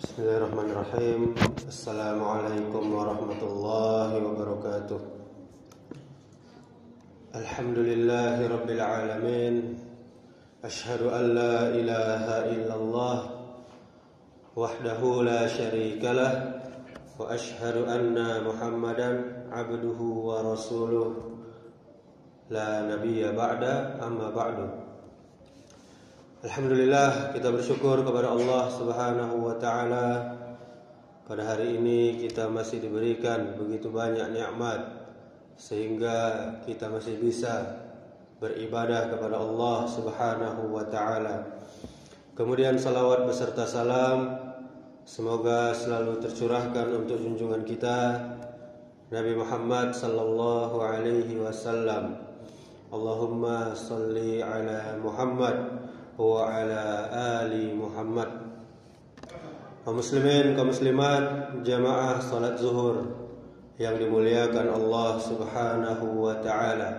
Bismillahirrahmanirrahim. Assalamualaikum warahmatullahi wabarakatuh. Alhamdulillahi rabbil alamin. Ashhadu an la ilaha illallah wahdahu la syarikalah wa ashhadu anna Muhammadan abduhu wa rasuluh la nabiyya ba'da, amma ba'du. Alhamdulillah, kita bersyukur kepada Allah Subhanahu wa taala. Pada hari ini kita masih diberikan begitu banyak nikmat sehingga kita masih bisa beribadah kepada Allah Subhanahu wa taala. Kemudian salawat beserta salam semoga selalu tercurahkan untuk junjungan kita Nabi Muhammad sallallahu alaihi wasallam. Allahumma shalli ala Muhammad wa ala ali Muhammad. Kaum muslimin, kaum muslimat, jamaah salat zuhur yang dimuliakan Allah Subhanahu wa taala.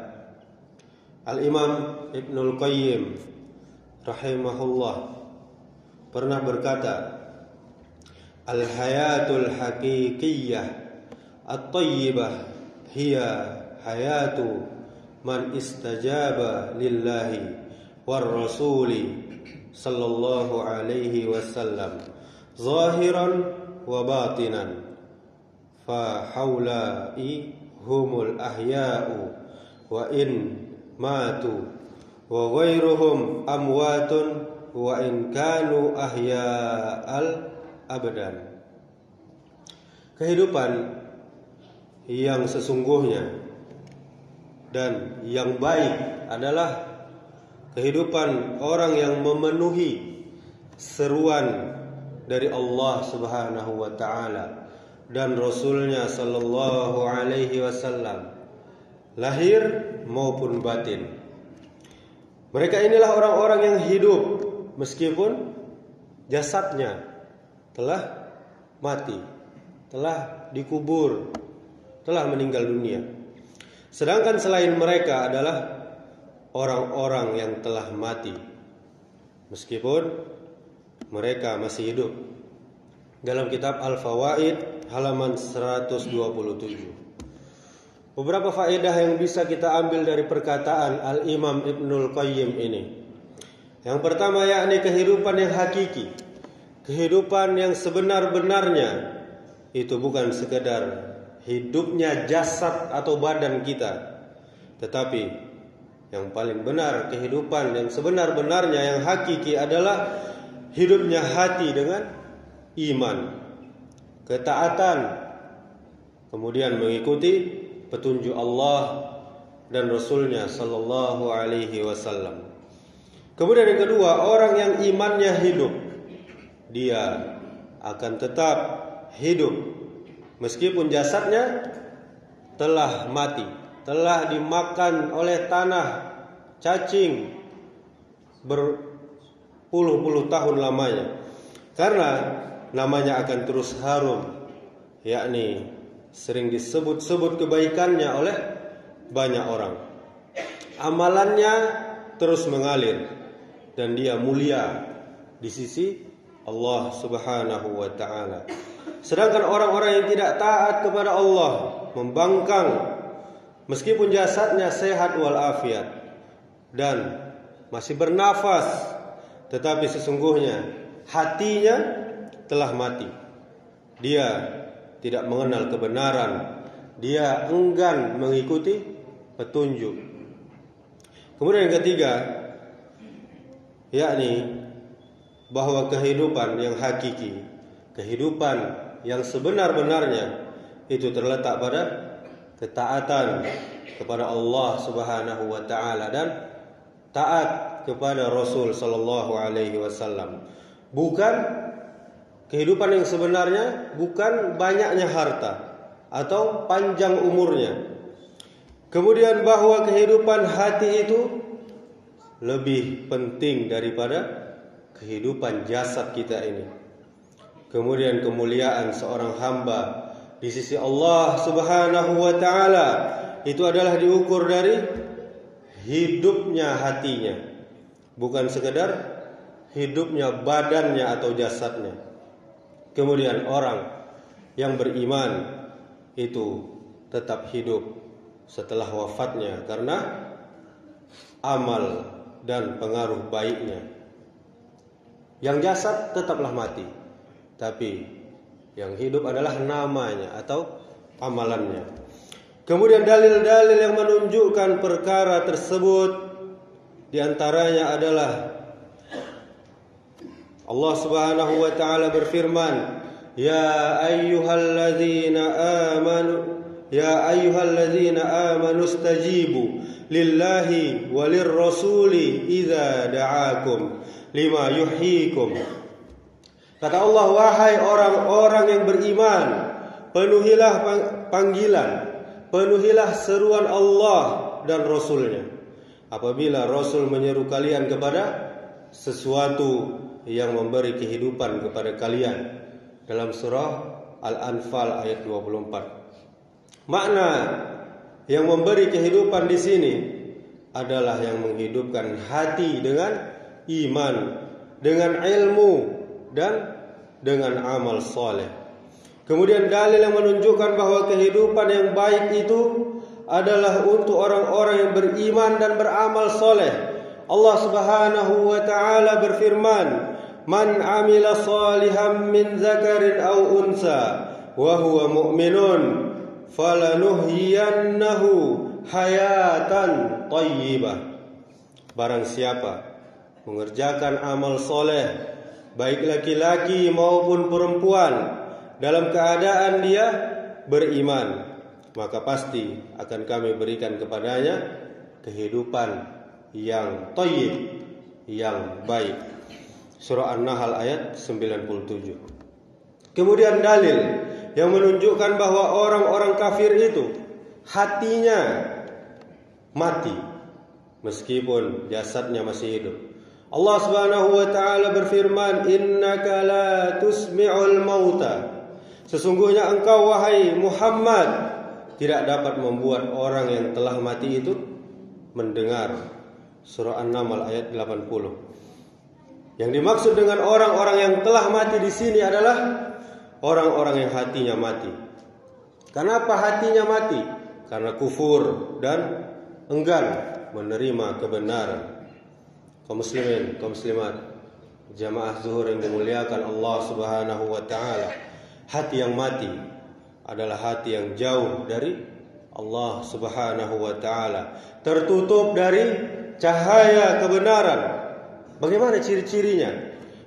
Al-Imam Ibnul Qayyim rahimahullah pernah berkata, al-hayatul haqiqiyyah at-tayyibah hiya hayatu man istajaba lillahi war rasuli sallallahu alaihi wasallam zahiran wa batinan fa haula'i humul ahya'u wa in matu wa ghairuhum amwatun wa in kanu ahya'al abadan. Kehidupan yang sesungguhnya dan yang baik adalah kehidupan orang yang memenuhi seruan dari Allah Subhanahu wa taala dan Rasulnya sallallahu alaihi wasallam, lahir maupun batin. Mereka inilah orang-orang yang hidup meskipun jasadnya telah mati, telah dikubur, telah meninggal dunia. Sedangkan selain mereka adalah orang-orang yang telah mati meskipun mereka masih hidup. Dalam kitab Al-Fawaid halaman 127. Beberapa faedah yang bisa kita ambil dari perkataan Al-Imam Ibnul Qayyim ini. Yang pertama yakni kehidupan yang hakiki, kehidupan yang sebenar-benarnya itu bukan sekedar hidupnya jasad atau badan kita, tetapi yang paling benar, kehidupan yang sebenar-benarnya, yang hakiki adalah hidupnya hati dengan iman, ketaatan, kemudian mengikuti petunjuk Allah dan Rasulnya sallallahu alaihi wasallam. Kemudian yang kedua, orang yang imannya hidup, dia akan tetap hidup meskipun jasadnya telah mati, telah dimakan oleh tanah, cacing berpuluh-puluh tahun lamanya. Karena namanya akan terus harum, yakni sering disebut-sebut kebaikannya oleh banyak orang. Amalannya terus mengalir dan dia mulia di sisi Allah Subhanahu wa taala. Sedangkan orang-orang yang tidak taat kepada Allah, membangkang meskipun jasadnya sehat walafiat dan masih bernafas, tetapi sesungguhnya hatinya telah mati. Dia tidak mengenal kebenaran, dia enggan mengikuti petunjuk. Kemudian yang ketiga, yakni bahwa kehidupan yang hakiki, kehidupan yang sebenar-benarnya itu terletak pada ketaatan kepada Allah Subhanahu wa taala dan taat kepada Rasul sallallahu alaihi wasallam. Bukan kehidupan yang sebenarnya, bukan banyaknya harta atau panjang umurnya. Kemudian bahwa kehidupan hati itu lebih penting daripada kehidupan jasad kita ini. Kemudian kemuliaan seorang hamba di sisi Allah Subhanahu wa taala itu adalah diukur dari hidupnya hatinya, bukan sekedar hidupnya badannya atau jasadnya. Kemudian orang yang beriman itu tetap hidup setelah wafatnya karena amal dan pengaruh baiknya. Yang jasad tetaplah mati, tapi yang hidup adalah namanya atau amalannya. Kemudian dalil-dalil yang menunjukkan perkara tersebut di antaranya adalah Allah Subhanahu wa taala berfirman, "Ya ayyuhalladzina amanu istajibu lillahi walir rasuli idza da'akum lima yuhyikum." Kata Allah, wahai orang-orang yang beriman, penuhilah panggilan, penuhilah seruan Allah dan Rasulnya apabila Rasul menyeru kalian kepada sesuatu yang memberi kehidupan kepada kalian. Dalam surah Al-Anfal ayat 24. Makna yang memberi kehidupan di sini adalah yang menghidupkan hati dengan iman, dengan ilmu, dan dengan amal soleh. Kemudian dalil yang menunjukkan bahwa kehidupan yang baik itu adalah untuk orang-orang yang beriman dan beramal soleh. Allah Subhanahu wa taala berfirman, "Man amila salihan min zakarin aw unsa wa huwa mu'minun falanuhyiyannahu hayatan thayyibah." Barang siapa mengerjakan amal soleh, baik laki-laki maupun perempuan, dalam keadaan dia beriman, maka pasti akan kami berikan kepadanya kehidupan yang thayyib, yang baik. Surah An-Nahl ayat 97. Kemudian dalil yang menunjukkan bahwa orang-orang kafir itu hatinya mati meskipun jasadnya masih hidup. Allah Subhanahu wa taala berfirman, "Innaka la tusmi'ul mauta." Sesungguhnya engkau wahai Muhammad tidak dapat membuat orang yang telah mati itu mendengar. Surah An-Naml ayat 80. Yang dimaksud dengan orang-orang yang telah mati di sini adalah orang-orang yang hatinya mati. Kenapa hatinya mati? Karena kufur dan enggan menerima kebenaran. Kaum muslimin, kaum muslimat, jamaah zuhur yang dimuliakan Allah Subhanahu wa taala, hati yang mati adalah hati yang jauh dari Allah Subhanahu wa taala, tertutup dari cahaya kebenaran. Bagaimana ciri-cirinya?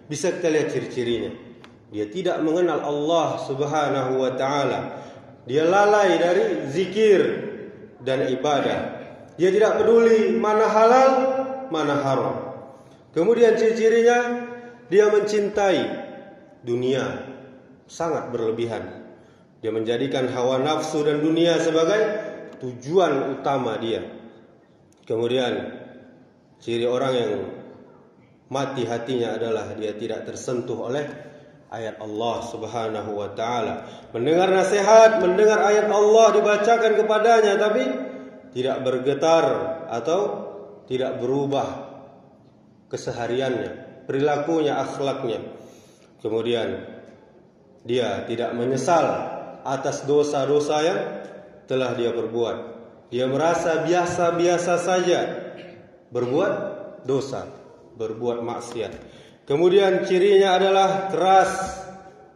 Bisa kita lihat ciri-cirinya. Dia tidak mengenal Allah Subhanahu wa taala. Dia lalai dari zikir dan ibadah. Dia tidak peduli mana halal, mana haram. Kemudian ciri-cirinya, dia mencintai dunia sangat berlebihan. Dia menjadikan hawa nafsu dan dunia sebagai tujuan utama dia. Kemudian ciri orang yang mati hatinya adalah dia tidak tersentuh oleh ayat Allah Subhanahu wa taala. Mendengar nasihat, mendengar ayat Allah dibacakan kepadanya, tapi tidak bergetar atau tidak berubah kesehariannya, perilakunya, akhlaknya. Kemudian dia tidak menyesal atas dosa-dosa yang telah dia perbuat. Dia merasa biasa-biasa saja berbuat dosa, berbuat maksiat. Kemudian cirinya adalah keras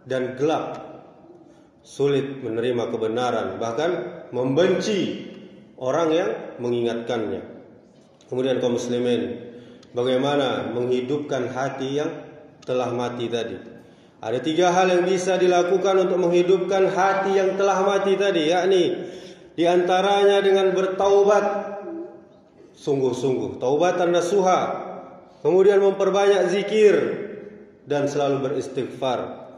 dan gelap, sulit menerima kebenaran, bahkan membenci orang yang mengingatkannya. Kemudian kaum muslimin, bagaimana menghidupkan hati yang telah mati tadi? Ada 3 hal yang bisa dilakukan untuk menghidupkan hati yang telah mati tadi, yakni di antaranya dengan bertaubat sungguh-sungguh, taubatan nasuha. Kemudian memperbanyak zikir dan selalu beristighfar.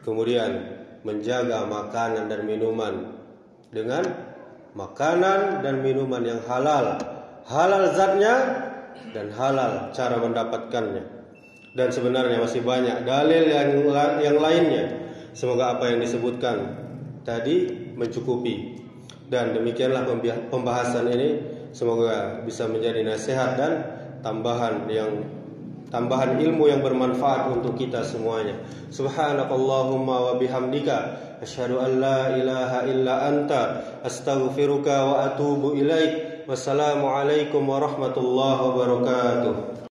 Kemudian menjaga makanan dan minuman dengan makanan dan minuman yang halal. Halal zatnya dan halal cara mendapatkannya. Dan sebenarnya masih banyak dalil yang lainnya. Semoga apa yang disebutkan tadi mencukupi. Dan demikianlah pembahasan ini. Semoga bisa menjadi nasihat dan tambahan yang tambahan ilmu yang bermanfaat untuk kita semuanya. Subhanakallahumma wa bihamdika asyhadu an la ilaha illa anta astaghfiruka wa atubu ilaik. Wassalamualaikum warahmatullahi wabarakatuh.